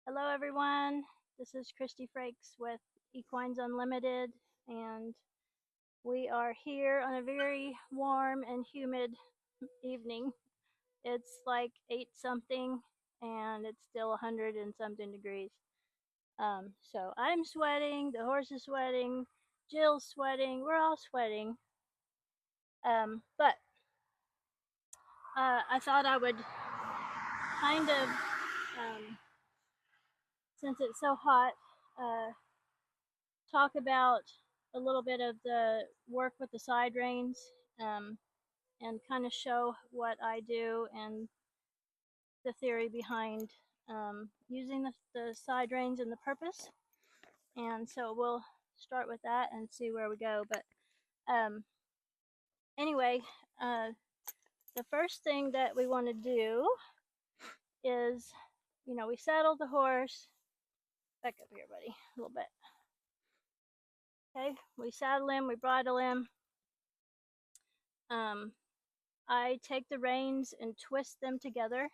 Hello everyone, this is Christy Frakes with Equines Unlimited, and we are here on a very warm and humid evening. It's like 8 something and it's still 100 and something degrees. So I'm sweating, the horse is sweating, Jill's sweating, we're all sweating. But I thought I would kind of, since it's so hot, talk about a little bit of the work with the side reins, and kind of show what I do and the theory behind using the side reins and the purpose. And so we'll start with that and see where we go. But anyway, the first thing that we want to do is, we saddle the horse. Back up here, buddy, a little bit. Okay, we saddle him, we bridle him. I take the reins and twist them together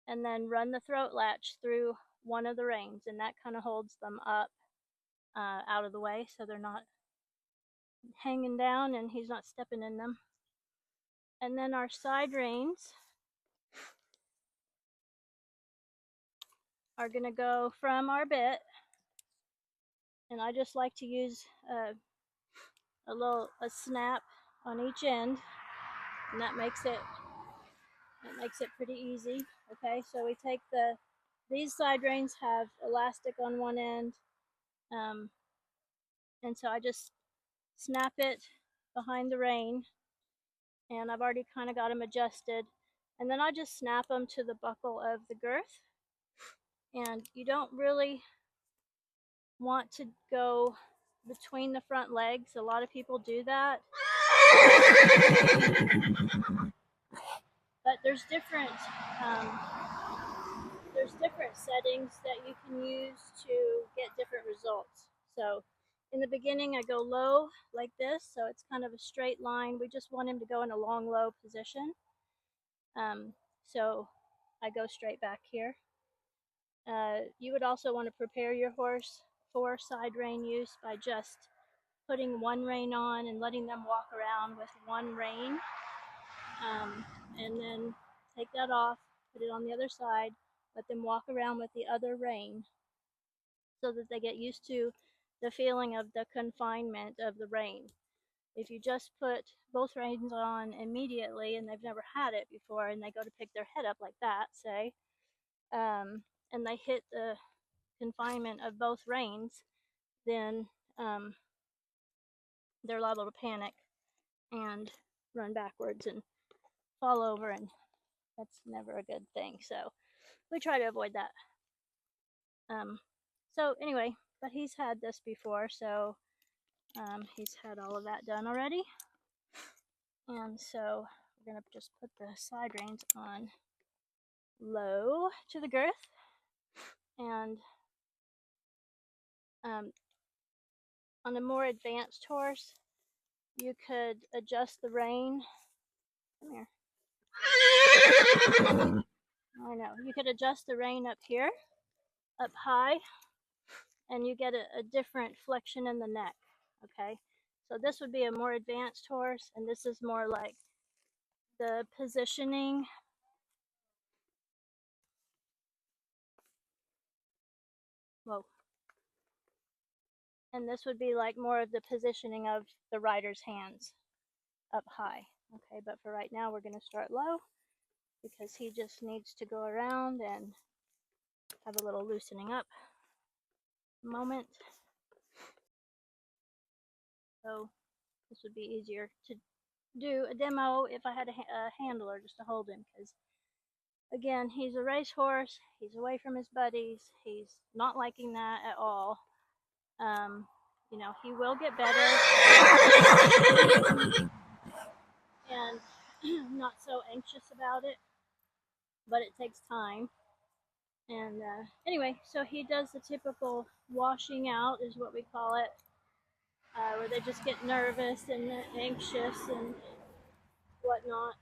and then run the throat latch through one of the reins, and that kind of holds them up out of the way so they're not hanging down and he's not stepping in them. And then our side reins are going to go from our bit, and I just like to use a snap on each end, and that makes it pretty easy. Okay, so we take these side reins have elastic on one end, and so I just snap it behind the rein, and I've already kind of got them adjusted, and then I just snap them to the buckle of the girth. And you don't really want to go between the front legs. A lot of people do that, but there's different settings that you can use to get different results. So in the beginning, I go low like this, so it's kind of a straight line. We just want him to go in a long, low position. So I go straight back here. You would also want to prepare your horse for side rein use by just putting one rein on and letting them walk around with one rein, and then take that off, put it on the other side, let them walk around with the other rein so that they get used to the feeling of the confinement of the rein. If you just put both reins on immediately and they've never had it before and they go to pick their head up like that, say, and they hit the confinement of both reins, then they're liable to panic and run backwards and fall over, and that's never a good thing. So we try to avoid that. So anyway, but he's had this before, so he's had all of that done already. And so we're going to just put the side reins on low to the girth, and on a more advanced horse, you could adjust the rein. Come here. I know. You could adjust the rein up here, up high, and you get a different flexion in the neck. Okay, so this would be a more advanced horse, and this is more like the positioning. Whoa. And this would be like more of the positioning of the rider's hands up high. Okay, but for right now, we're going to start low because he just needs to go around and have a little loosening up moment. So this would be easier to do a demo if I had a handler just to hold him, because again, he's a racehorse, he's away from his buddies, he's not liking that at all. He will get better and not so anxious about it, but it takes time. And anyway, so he does the typical washing out, is what we call it, where they just get nervous and anxious and whatnot.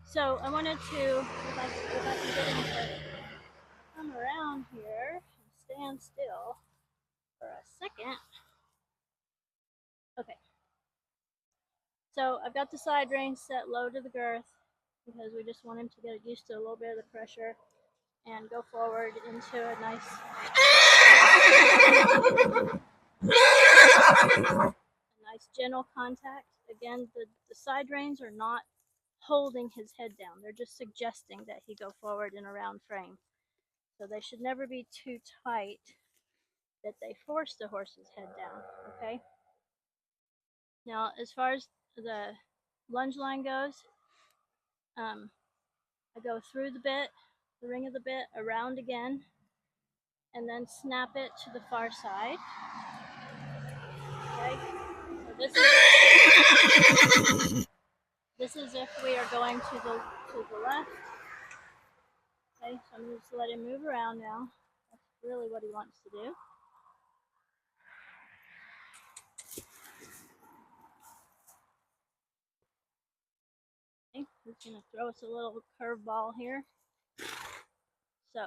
So I wanted to, if I can get into So I've got the side reins set low to the girth because we just want him to get used to a little bit of the pressure and go forward into a nice gentle contact. Again, the side reins are not holding his head down. They're just suggesting that he go forward in a round frame. So they should never be too tight that they force the horse's head down, okay? Now, as far as the lunge line goes, I go through the bit, the ring of the bit, around again, and then snap it to the far side. Okay, so this is if we are going to the left. Okay, so I'm just let him move around now. That's really what he wants to do. Okay, he's gonna throw us a little curveball here. So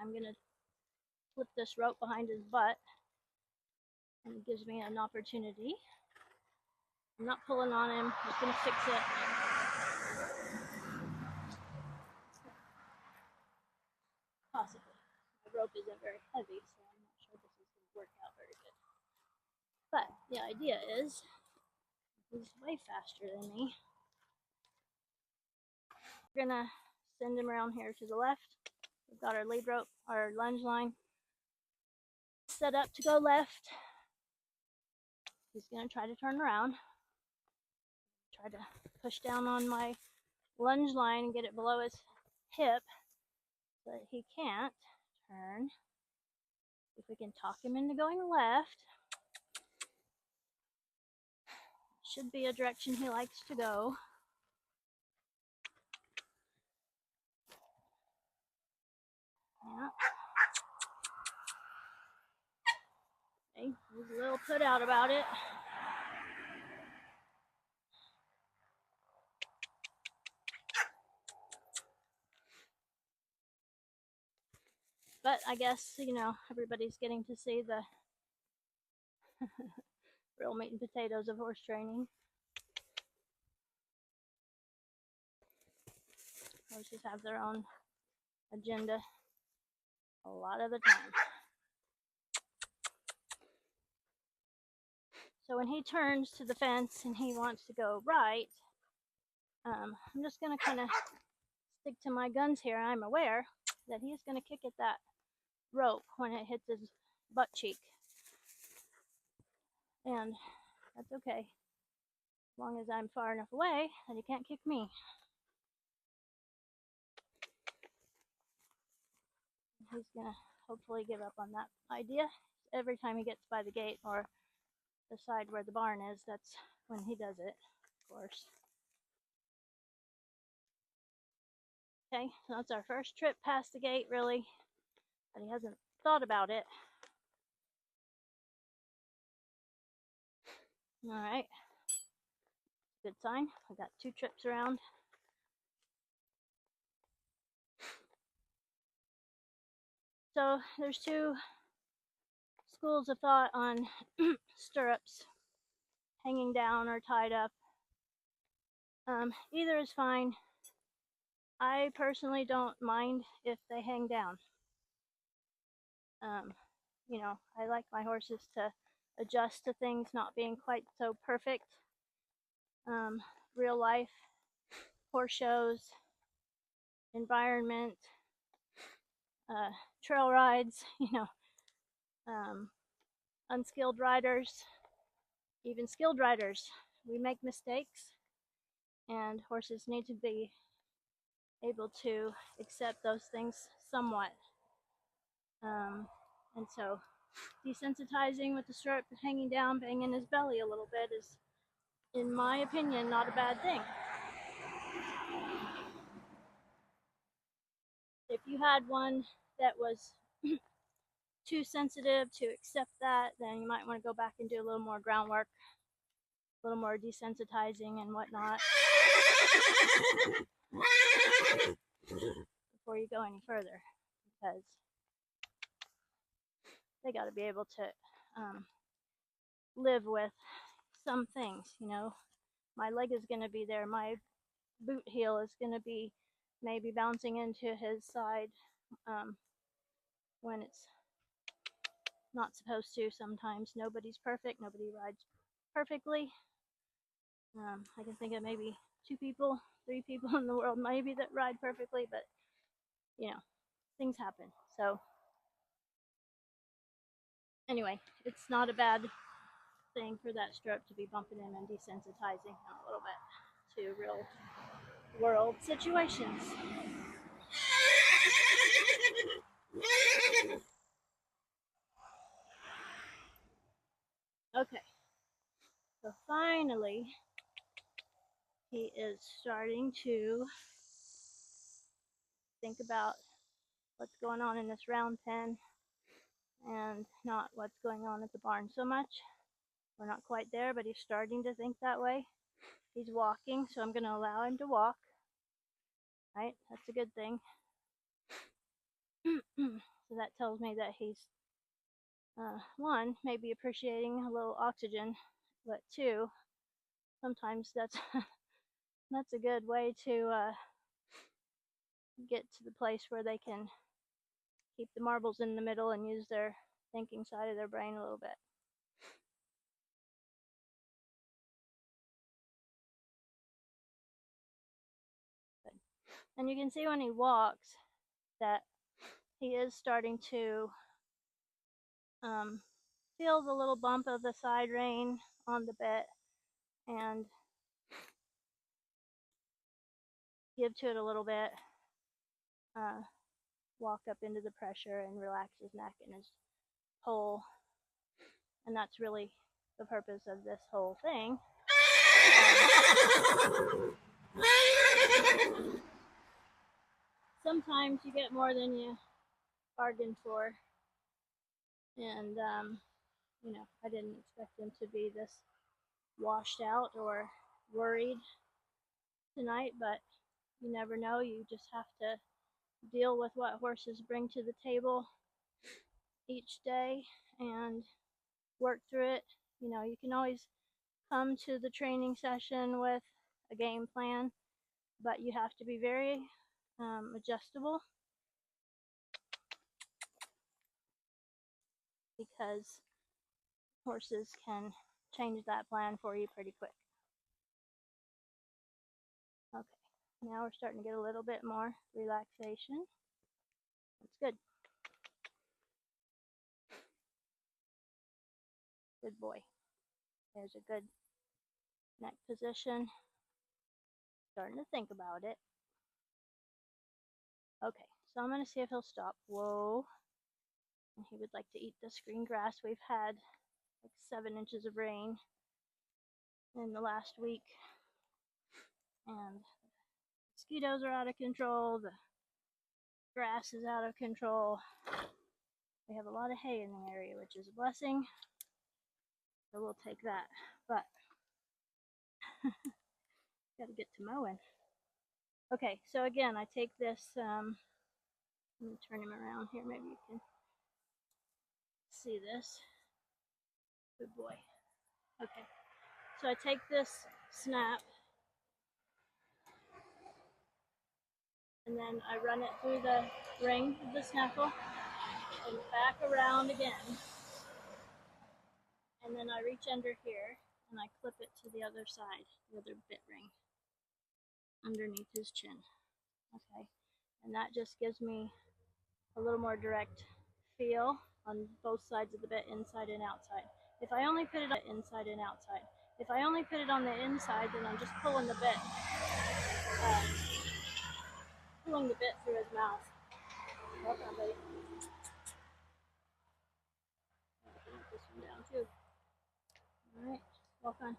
I'm gonna flip this rope behind his butt, and it gives me an opportunity. I'm not pulling on him, I'm just gonna fix it. Possibly. My rope isn't very heavy, so I'm not sure this is gonna work out very good. But the idea is, he's way faster than me. We're gonna send him around here to the left. We've got our lead rope, our lunge line set up to go left. He's gonna try to turn around. Try to push down on my lunge line and get it below his hip, but he can't turn. If we can talk him into going left, should be a direction he likes to go. Yeah. Okay, he's a little put out about it. But I guess, you know, everybody's getting to see the real meat and potatoes of horse training. Horses have their own agenda a lot of the time. So when he turns to the fence and he wants to go right, I'm just going to kind of stick to my guns here. I'm aware that he's going to kick at that rope when it hits his butt cheek. And that's okay, as long as I'm far enough away that he can't kick me. He's going to hopefully give up on that idea. Every time he gets by the gate or the side where the barn is, that's when he does it, of course. Okay, so that's our first trip past the gate, really, but he hasn't thought about it. All right, good sign. I got 2 trips around. So there's 2 schools of thought on stirrups, hanging down or tied up. Either is fine. I personally don't mind if they hang down. You know, I like my horses to adjust to things not being quite so perfect. Real life, horse shows, environment, trail rides, you know, unskilled riders, even skilled riders. We make mistakes, and horses need to be able to accept those things somewhat. And so desensitizing with the stirrup hanging down, banging his belly a little bit is, in my opinion, not a bad thing. If you had one that was too sensitive to accept that, then you might want to go back and do a little more groundwork, a little more desensitizing and whatnot before you go any further, because they got to be able to live with some things, you know. my leg is going to be there. My boot heel is going to be maybe bouncing into his side when it's not supposed to. Sometimes nobody's perfect. Nobody rides perfectly. I can think of maybe 2 people, 3 people in the world maybe that ride perfectly, but you know, things happen. So anyway, it's not a bad thing for that stroke to be bumping in and desensitizing him a little bit to real world situations. Okay, so finally he is starting to think about what's going on in this round pen and not what's going on at the barn so much. We're not quite there, but he's starting to think that way. He's walking, so I'm going to allow him to walk. Right? That's a good thing. So that tells me that he's, one, maybe appreciating a little oxygen, but 2, sometimes that's that's a good way to get to the place where they can keep the marbles in the middle and use their thinking side of their brain a little bit. Good. And you can see when he walks that he is starting to feel the little bump of the side rein on the bit and give to it a little bit, walk up into the pressure and relax his neck and his whole, and that's really the purpose of this whole thing. Sometimes you get more than you bargained for, and you know, I didn't expect him to be this washed out or worried tonight, but you never know. You just have to deal with what horses bring to the table each day and work through it. You know, you can always come to the training session with a game plan, but you have to be very adjustable, because horses can change that plan for you pretty quick. Okay, now we're starting to get a little bit more relaxation. That's good. Good boy. There's a good neck position. Starting to think about it. Okay, so I'm going to see if he'll stop. Whoa. And he would like to eat this green grass. We've had like 7 inches of rain in the last week, and mosquitoes are out of control. The grass is out of control. We have a lot of hay in the area, which is a blessing, so we'll take that. But gotta get to mowing. Okay, so again, I take this, let me turn him around here, maybe you can see this. Good boy. Okay, so I take this snap and then I run it through the ring of the snaffle and back around again, and then I reach under here and I clip it to the other side, the other bit ring underneath his chin. Okay, and that just gives me a little more direct feel on both sides of the bit, inside and outside. If I only put it on inside and outside, if I only put it on the inside, then I'm just pulling the bit through his mouth. Walk on, buddy. Put this one down too. All right, walk on.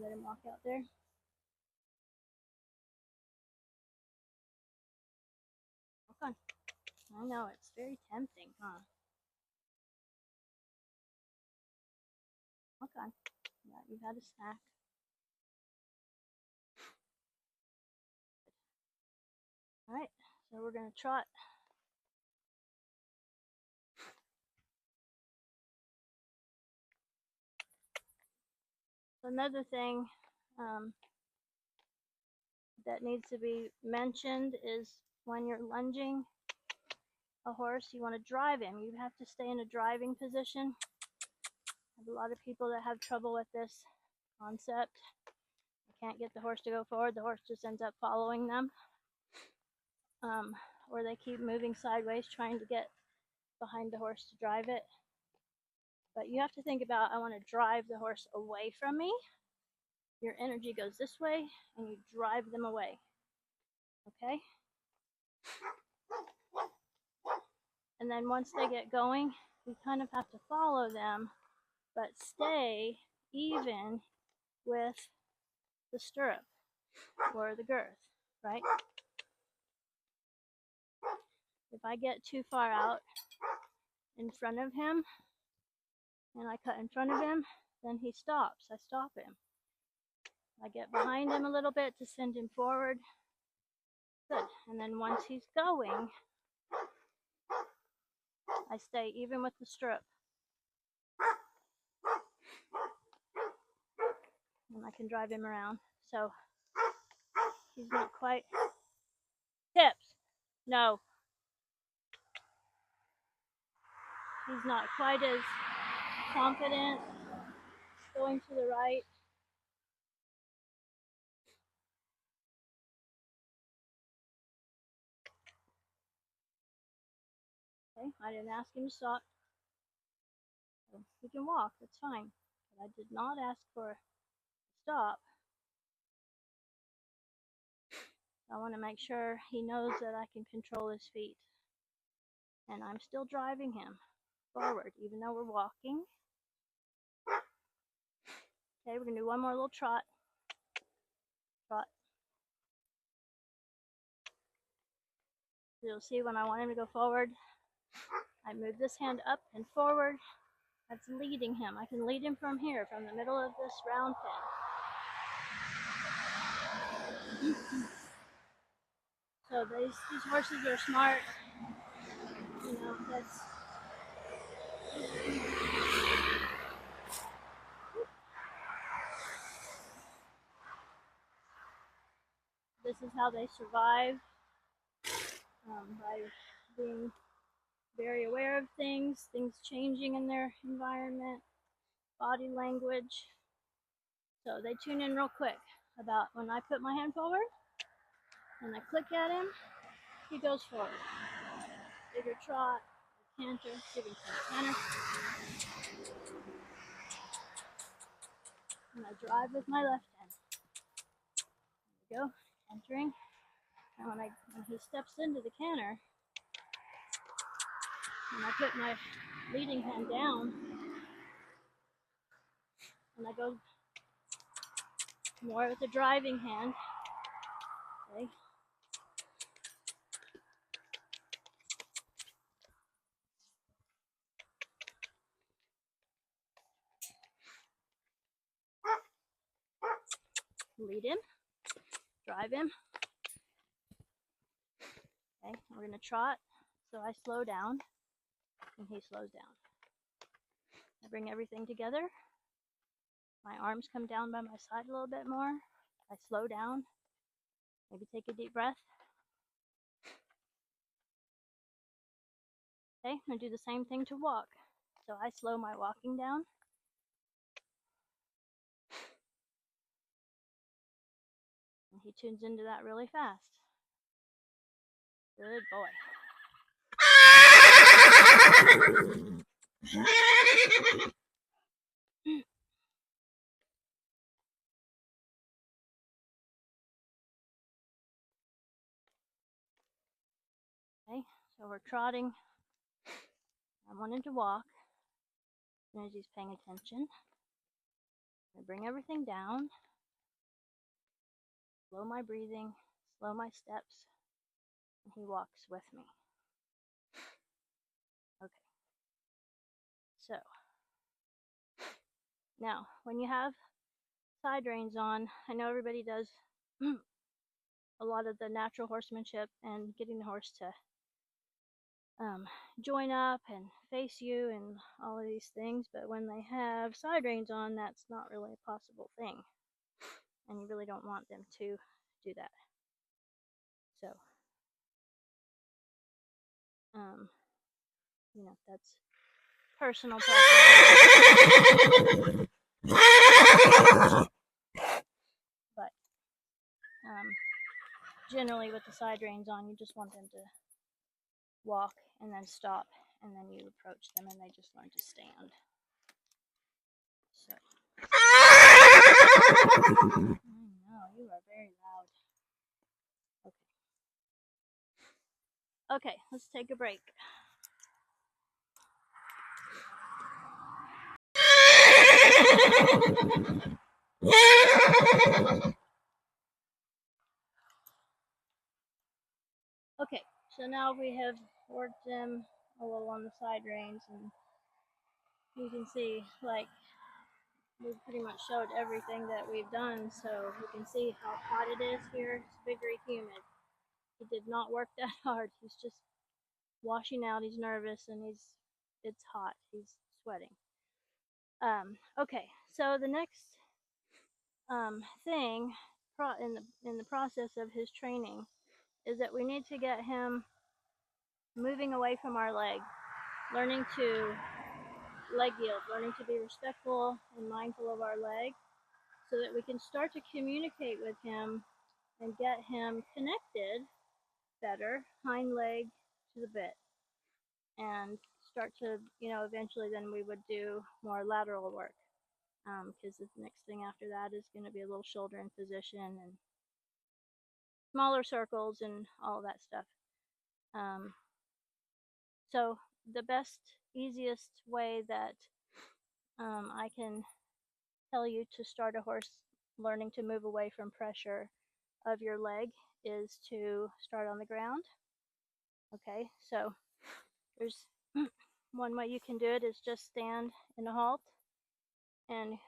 Let him walk out there. Walk on. I know, it's very tempting, huh? Walk on. Yeah, you've had a snack. All right, so we're gonna trot. Another thing that needs to be mentioned is when you're lunging a horse, you want to drive him. You have to stay in a driving position. I have a lot of people that have trouble with this concept. They can't get the horse to go forward. The horse just ends up following them. Or they keep moving sideways trying to get behind the horse to drive it. But you have to think about, I want to drive the horse away from me. Your energy goes this way and you drive them away. Okay? And then once they get going, you kind of have to follow them, but stay even with the stirrup or the girth, right? If I get too far out in front of him and I cut in front of him, then he stops. I stop him. I get behind him a little bit to send him forward. Good. And then once he's going, I stay even with the stirrup. And I can drive him around. So he's not quite. Tips. No. He's not quite as confident going to the right. Okay, I didn't ask him to stop. So he can walk, that's fine. But I did not ask for a stop. I want to make sure he knows that I can control his feet. And I'm still driving him forward, even though we're walking. Okay, we're going to do one more little trot. Trot. You'll see when I want him to go forward, I move this hand up and forward. That's leading him. I can lead him from here, from the middle of this round pen. So these horses are smart. You know, this is how they survive, by being very aware of things changing in their environment, body language. So they tune in real quick about when I put my hand forward and I click at him, he goes forward. Bigger trot, canter, giving some canter. And I drive with my left hand. There we go, entering. And when he steps into the canter, and I put my leading hand down, and I go more with the driving hand. Okay. Lead him, drive him. Okay, we're gonna trot, so I slow down, and he slows down. I bring everything together. My arms come down by my side a little bit more. I slow down, maybe take a deep breath. Okay, I'm gonna do the same thing to walk. So I slow my walking down. And he tunes into that really fast. Good boy. Okay, so we're trotting. I'm wanting to walk. And as he's paying attention, I bring everything down. Slow my breathing, slow my steps, and he walks with me. Okay. So now, when you have side reins on, I know everybody does a lot of the natural horsemanship and getting the horse to join up and face you and all of these things, but when they have side reins on, that's not really a possible thing, and you really don't want them to do that. So that's personal preference. But generally with the side reins on, you just want them to walk and then stop, and then you approach them and they just learn to stand. So I know, you are very loud. Okay, let's take a break. Okay, so now we have worked them a little on the side reins, and you can see, like, we've pretty much showed everything that we've done, so you can see how hot it is here. It's very humid. He did not work that hard. He's just washing out. He's nervous, and it's hot. He's sweating. Okay, so the next thing in the process of his training is that we need to get him moving away from our leg, learning to leg yield, learning to be respectful and mindful of our leg, so that we can start to communicate with him and get him connected better, hind leg to the bit, and start to, eventually then we would do more lateral work, because the next thing after that is going to be a little shoulder in position and smaller circles and all that stuff. So the best, easiest way that I can tell you to start a horse learning to move away from pressure of your leg is to start on the ground. Okay, so there's one way you can do it is just stand in a halt and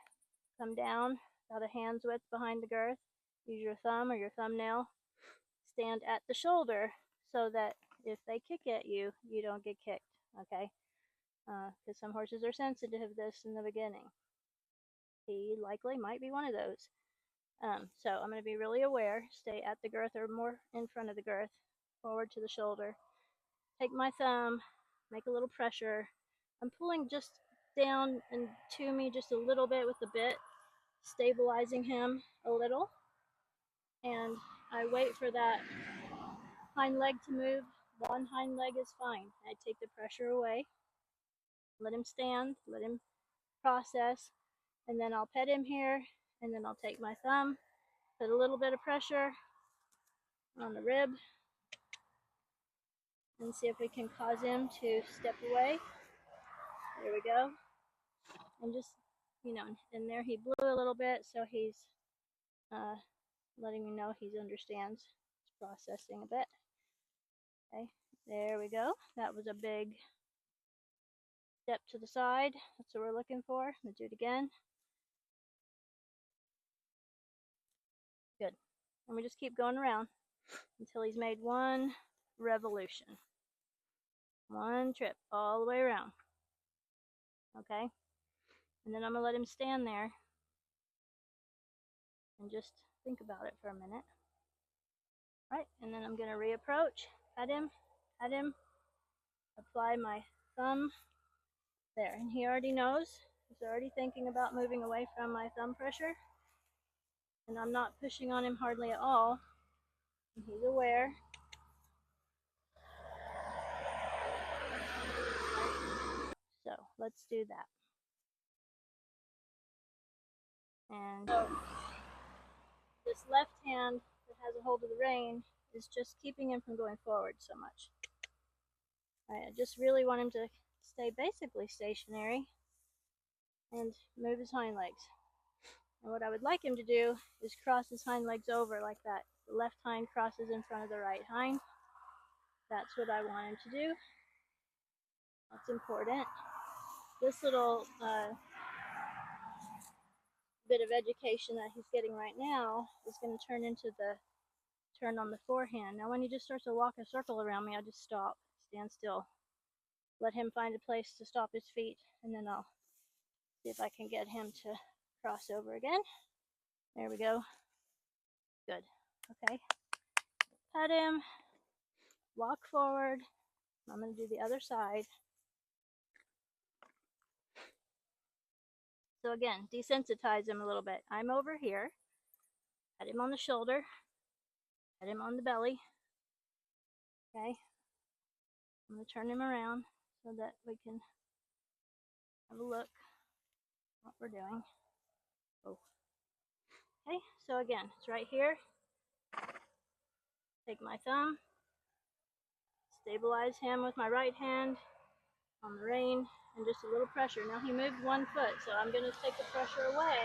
come down about a hand's width behind the girth. Use your thumb or your thumbnail. Stand at the shoulder so that if they kick at you, you don't get kicked. Okay, because some horses are sensitive to this in the beginning. He likely might be one of those. So I'm going to be really aware. Stay at the girth or more in front of the girth, forward to the shoulder. Take my thumb, make a little pressure. I'm pulling just down and to me just a little bit with the bit, stabilizing him a little. And I wait for that hind leg to move. One hind leg is fine. I take the pressure away, let him stand, let him process, and then I'll pet him here, and then I'll take my thumb, put a little bit of pressure on the rib, and see if we can cause him to step away. There we go. And just, and there he blew a little bit, so he's letting me know he understands. He's processing a bit. Okay, there we go. That was a big step to the side. That's what we're looking for. Let's do it again. Good. And we just keep going around until he's made one revolution. One trip all the way around. Okay? And then I'm going to let him stand there and just think about it for a minute. Right? And then I'm going to reapproach, pet him, apply my thumb there. And he already knows. He's already thinking about moving away from my thumb pressure. And I'm not pushing on him hardly at all. And he's aware. So let's do that. And so this left hand that has a hold of the rein is just keeping him from going forward so much. I just really want him to stay basically stationary and move his hind legs. And what I would like him to do is cross his hind legs over like that. The left hind crosses in front of the right hind. That's what I want him to do. That's important. This little bit of education that he's getting right now is going to turn into the turn on the forehand. Now when he just starts to walk a circle around me, I just stop. stand still. Let him find a place to stop his feet, and then I'll see if I can get him to cross over again. There we go. Good. Okay. Pet him. Walk forward. I'm going to do the other side. So again, desensitize him a little bit. I'm over here. Pat him on the shoulder. Pat him on the belly. Okay. I'm going to turn him around so that we can have a look at what we're doing. Oh. Okay, so again, it's right here. Take my thumb, stabilize him with my right hand on the rein, and just a little pressure. Now he moved 1 foot, so I'm going to take the pressure away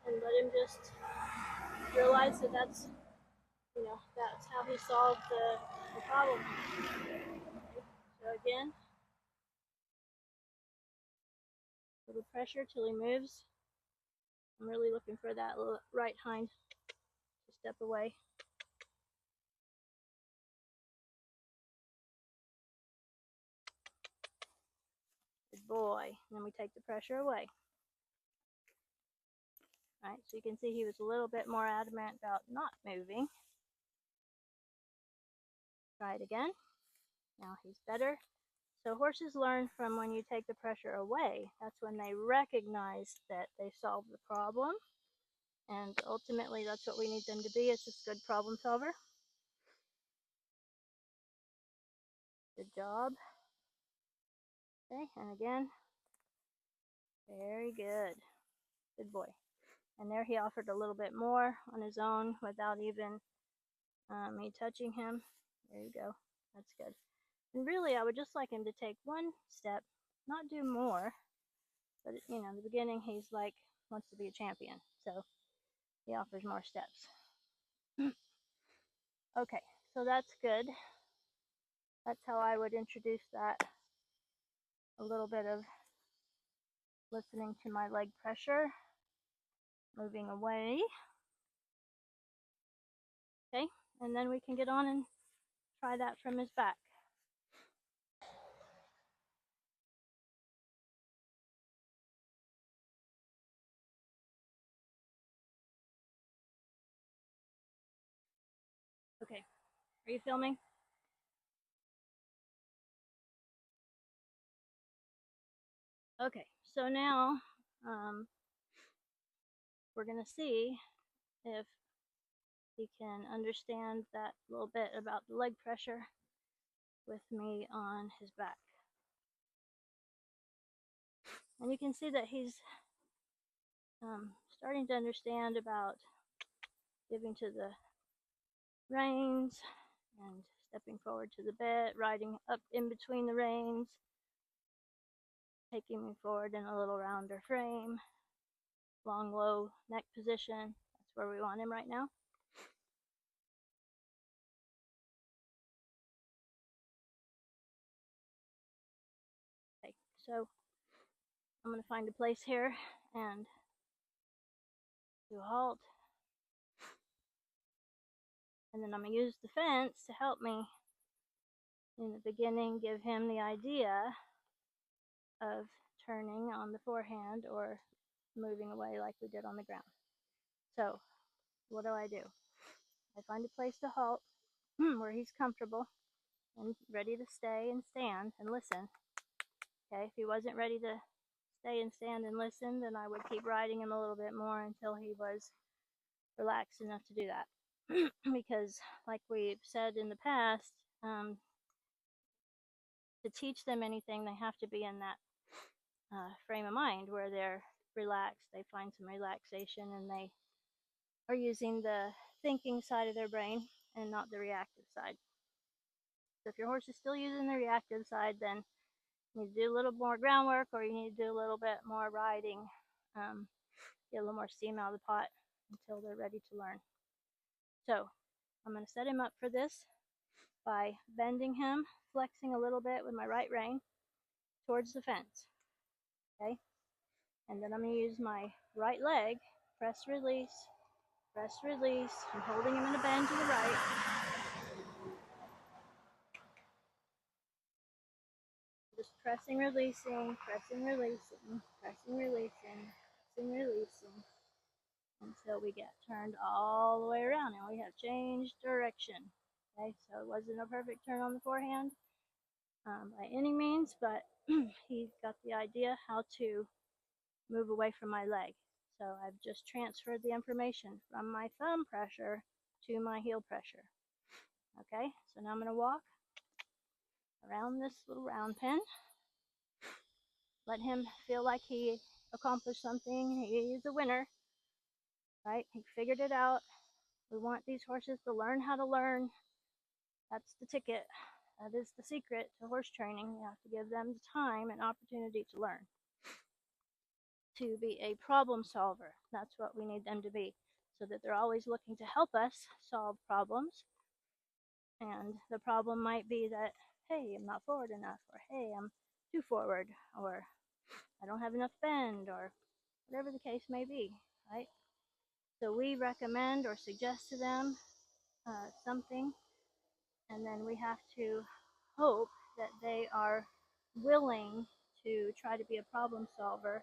and let him just realize that that's how he solved the problem. Okay. So again, a little pressure till he moves. I'm really looking for that little right hind to step away. Good boy. And then we take the pressure away. All right, so you can see he was a little bit more adamant about not moving. Try it again. Now he's better. So horses learn from when you take the pressure away. That's when they recognize that they solved the problem. And ultimately, that's what we need them to be, is just a good problem solver. Good job. Okay, and again. Very good. Good boy. And there he offered a little bit more on his own without even me touching him. There you go. That's good. And really, I would just like him to take 1 step, not do more. But, in the beginning, he's like, wants to be a champion. So he offers more steps. Okay, so that's good. That's how I would introduce that. A little bit of listening to my leg pressure, moving away. Okay, and then we can get on and try that from his back. Okay, are you filming? Okay, so now we're going to see if he can understand that little bit about the leg pressure with me on his back. And you can see that he's starting to understand about giving to the reins and stepping forward to the bit, riding up in between the reins, taking me forward in a little rounder frame, long low neck position. That's where we want him right now. Okay, so I'm going to find a place here and do a halt. And then I'm going to use the fence to help me in the beginning, give him the idea of turning on the forehand or moving away like we did on the ground. So what do? I find a place to halt where he's comfortable and ready to stay and stand and listen. Okay, if he wasn't ready to stay and stand and listen, then I would keep riding him a little bit more until he was relaxed enough to do that. Because like we've said in the past, to teach them anything, they have to be in that frame of mind where they're relaxed, they find some relaxation, and they are using the thinking side of their brain and not the reactive side. So if your horse is still using the reactive side, then you need to do a little more groundwork, or you need to do a little bit more riding, get a little more steam out of the pot until they're ready to learn. So I'm going to set him up for this by bending him, flexing a little bit with my right rein towards the fence. Okay, and then I'm going to use my right leg, press release, press release. I'm holding him in a bend to the right. just pressing, releasing, pressing, releasing, pressing, releasing, pressing, releasing, until we get turned all the way around and we have changed direction. Okay, so it wasn't a perfect turn on the forehand by any means, but he got the idea how to move away from my leg. So I've just transferred the information from my thumb pressure to my heel pressure. Okay, so now I'm going to walk around this little round pen. Let him feel like he accomplished something. He's a winner, right? He figured it out. We want these horses to learn how to learn. That's the ticket. That is the secret to horse training. You have to give them the time and opportunity to learn, to be a problem solver. That's what we need them to be, so that they're always looking to help us solve problems. And the problem might be that, hey, I'm not forward enough, or hey, I'm too forward, or I don't have enough bend, or whatever the case may be, right? So we recommend or suggest to them something, and then we have to hope that they are willing to try to be a problem solver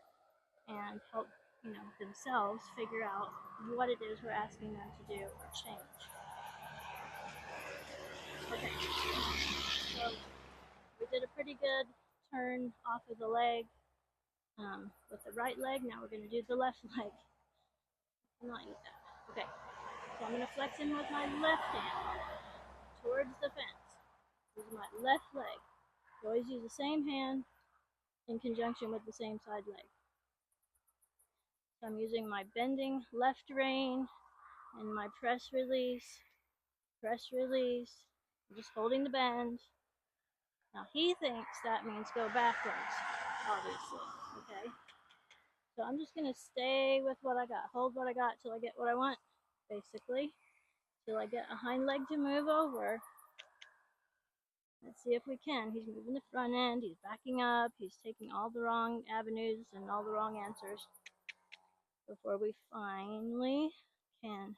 and help, themselves figure out what it is we're asking them to do or change. Okay, so we did a pretty good turn off of the leg with the right leg. Now we're going to do the left leg. Not use that. Okay, so I'm going to flex in with my left hand towards the fence. This is my left leg. You always use the same hand in conjunction with the same side leg. So I'm using my bending left rein and my press release. I'm just holding the bend. Now he thinks that means go backwards, obviously, okay? So I'm just gonna stay with what I got, hold what I got till I get what I want, basically, till I get a hind leg to move over. Let's see if we can. He's moving the front end, he's backing up, he's taking all the wrong avenues and all the wrong answers before we finally can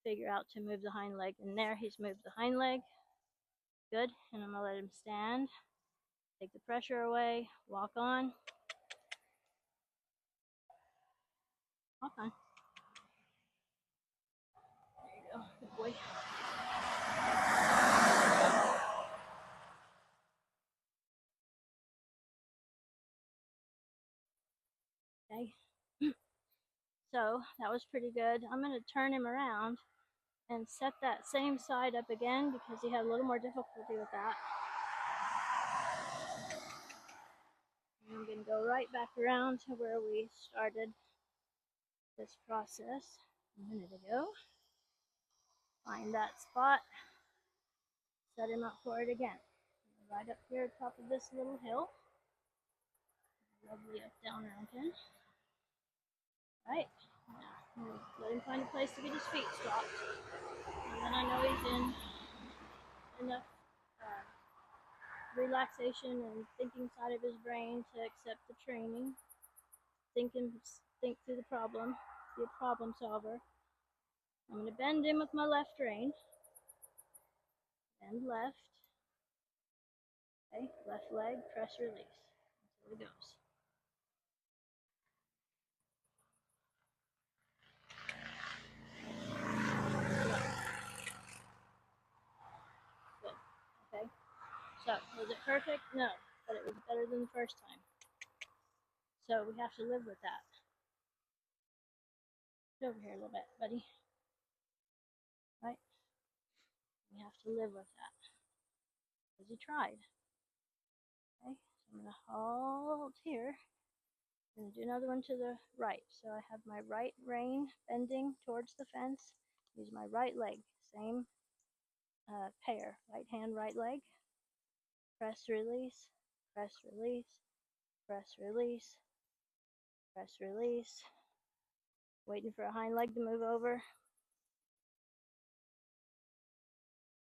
figure out to move the hind leg. And there, he's moved the hind leg. Good, and I'm gonna let him stand. Take the pressure away, walk on. Walk on. There you go, good boy. Okay, so that was pretty good. I'm gonna turn him around and set that same side up again because he had a little more difficulty with that. And I'm gonna go right back around to where we started this process a minute ago. Find that spot, set him up for it again. Right up here top of this little hill. Lovely up down mountain. Right, now let him find a place to get his feet swapped. And then I know he's in enough relaxation and thinking side of his brain to accept the training. Think through the problem, be a problem solver. I'm going to bend in with my left rein. Bend left. Okay, left leg, press release until it goes. Good. Okay. So, was it perfect? No, but it was better than the first time. So we have to live with that. Get over here a little bit, buddy. Right? We have to live with that. Because he tried. Okay, so I'm going to hold here. I'm going to do another one to the right. So I have my right rein bending towards the fence. Use my right leg. Same pair. Right hand, right leg. Press, release. Press, release. Press, release. Press, release. Waiting for a hind leg to move over.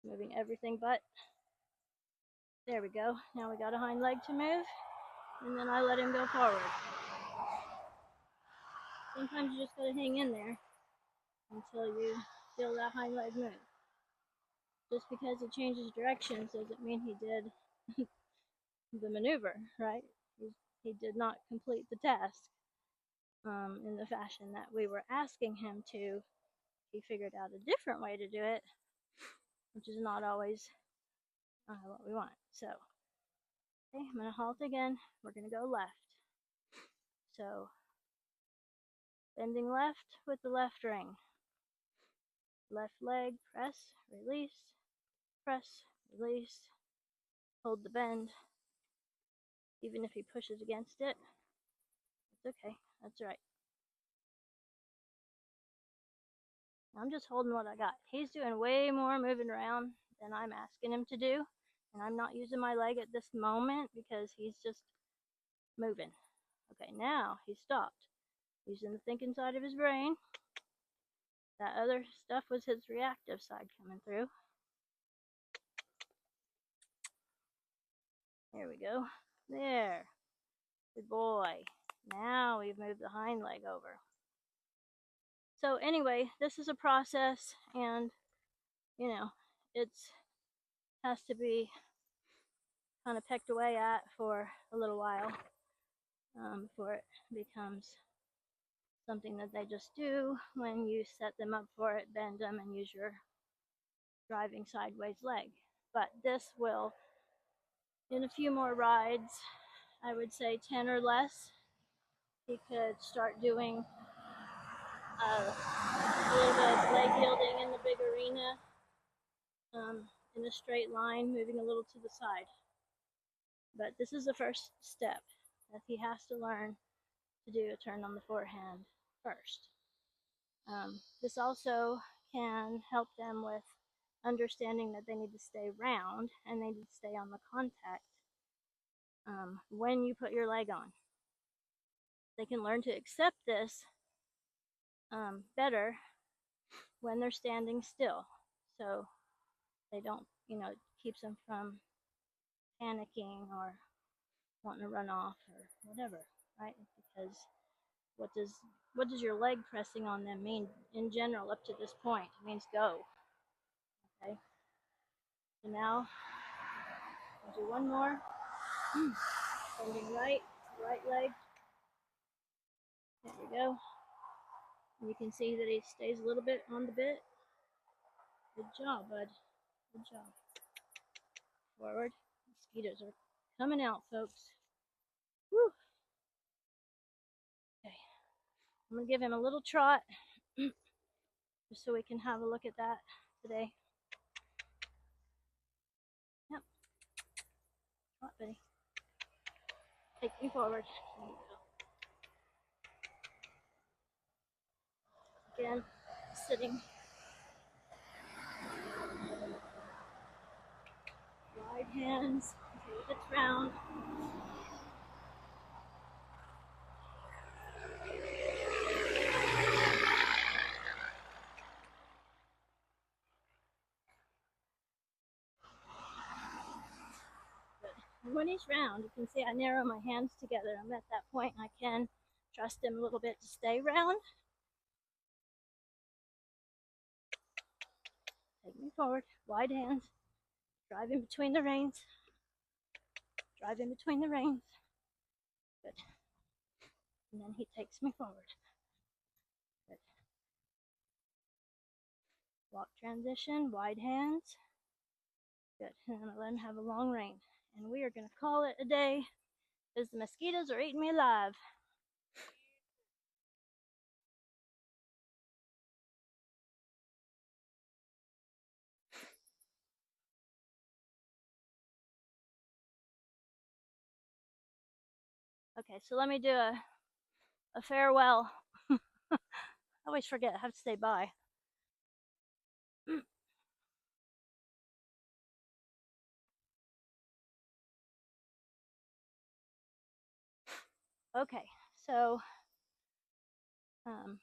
Moving everything but. There we go. Now we got a hind leg to move. And then I let him go forward. Sometimes you just gotta hang in there until you feel that hind leg move. Just because it changes directions doesn't mean he did the maneuver, right? He did not complete the task in the fashion that we were asking him to. He figured out a different way to do it, which is not always what we want. So, okay, I'm going to halt again. We're going to go left. So, bending left with the left ring. Left leg, press, release, press, release, hold the bend. Even if he pushes against it, it's okay. That's right. I'm just holding what I got. He's doing way more moving around than I'm asking him to do. And I'm not using my leg at this moment because he's just moving. Okay, now he stopped. Using the thinking side of his brain. That other stuff was his reactive side coming through. There we go. There. Good boy. Now we've moved the hind leg over. So anyway, this is a process, and you know, it's has to be kind of pecked away at for a little while before it becomes something that they just do when you set them up for it, bend them, and use your driving sideways leg. But this will, in a few more rides, I would say 10 or less, he could start doing a little bit of leg yielding in the big arena, in a straight line, moving a little to the side. But this is the first step that he has to learn to do a turn on the forehand first. This also can help them with understanding that they need to stay round and they need to stay on the contact when you put your leg on. They can learn to accept this better when they're standing still. So they don't, it keeps them from panicking or wanting to run off or whatever, right? Because what does your leg pressing on them mean in general up to this point? It means go. Okay. So now we'll do one more. Bending right leg. There we go. And you can see that he stays a little bit on the bit. Good job, bud. Good job. Forward. Mosquitoes are coming out, folks. Woo. Okay. I'm going to give him a little trot just so we can have a look at that today. Yep. Trot, buddy. Take me forward. Again, sitting. Wide hands. Hips round. When he's round, you can see I narrow my hands together. I'm at that point and I can trust him a little bit to stay round. Take me forward, wide hands, drive in between the reins, drive in between the reins. Good. And then he takes me forward. Good. Walk transition, wide hands. Good. And I'm going to let him have a long rein. And we are going to call it a day because the mosquitoes are eating me alive. Okay, so let me do a farewell. I always forget, I have to say bye. Okay, so I'm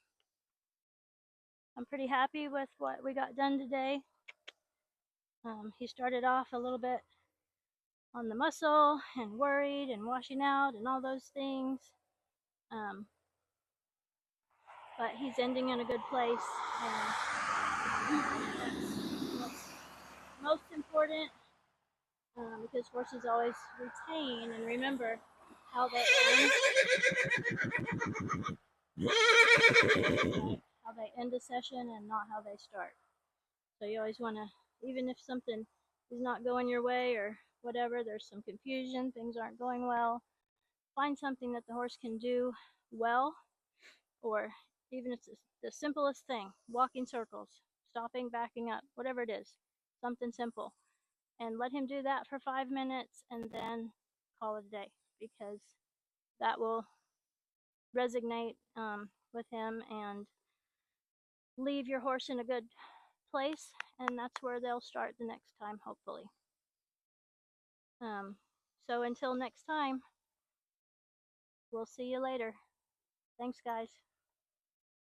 pretty happy with what we got done today. He started off a little bit on the muscle and worried and washing out and all those things. But he's ending in a good place, and that's what's most important. because horses always retain and remember how they end a session and not how they start. So you always want to, even if something is not going your way or whatever, there's some confusion, things aren't going well, find something that the horse can do well, or even if it's the simplest thing, walking circles, stopping, backing up, whatever it is, something simple. And let him do that for 5 minutes and then call it a day, because that will resonate with him and leave your horse in a good place, and that's where they'll start the next time, hopefully. So until next time, we'll see you later. Thanks, guys.